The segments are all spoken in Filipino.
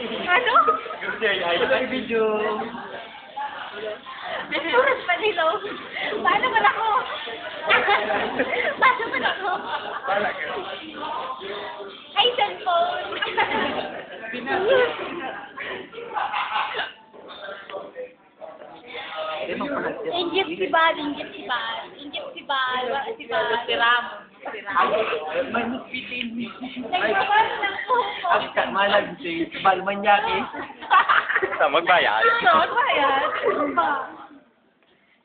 Ano? Ay, video. Surat pa nilo. Paano man ako? Paano man ako? Ay, cellphone. Inggit si Bal, inggit si Bal. Inggit si Bal, si Bal. Si Ramon. May muspitin. Nagpapalo ng puko. Ang kamalag si Balmanyaki. Magbayad. Ano ba yan? Ano ba?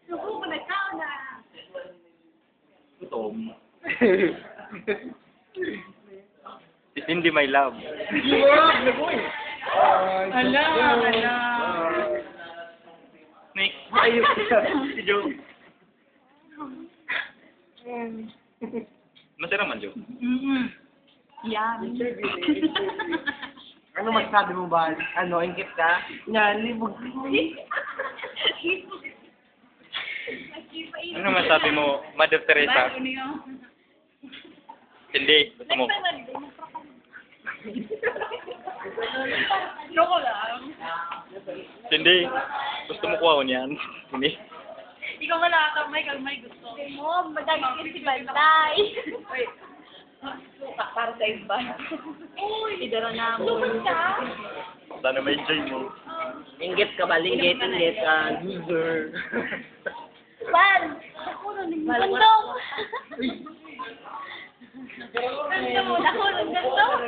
Suko mo na kao na. Gutom. Hindi my love. Hala, hala. Nick. Ayun si Joe. Masarap man, Joe. Yan. Ano masasabi mo ba? Ano, ingkit ka? Yan, libog. Ano masabi mo, Mother Teresa? Hindi. Gusto mo. Loko lang. Hindi. Gusto mo kuha ko niyan. Hindi. Ikaw nga nakakamay, kalmay gusto. Mo, madagin si Banday. Wait. Para sa iba. Uy! Idara na mo. Lumas ka? Sana may enjoy mo. Ingit ka ba? Ingit ka. Loser. Ban! Ako na nang gandong! Ganda mo, ako nang gandong!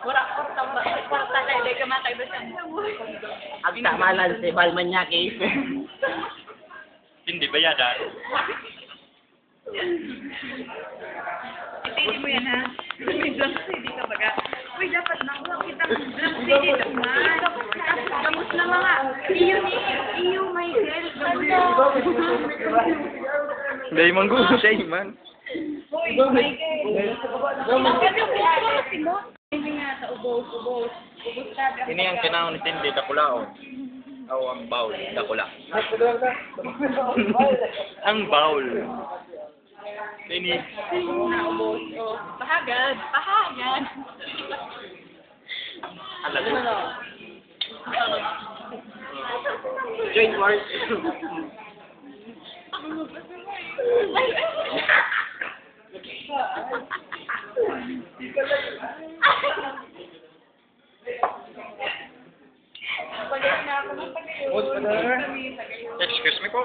Wala ko tamba. Para talay, hindi ka makaiba siya mo. Ang kamalan si Balmanyaki. Hindi, bayadan. Pili mo yan, ha? May blank CD ka baga. Uy, dapat nakuha kita ng blank CD naman. Tapos na mga, iyo, my girl. Hindi, manggulo siya, man. Uy, my girl. Ano mo si Mo? Hindi nga, sa ubos. Ubos ka. Ini ang kinaon ni Cindy, Dakulao. O ang baul, Dakula. Ang baul. Ini. Naubos. Pahagad. Pahagad. Alam mo. Join Wars. Pagod na ako ng pagod. Excuse me po.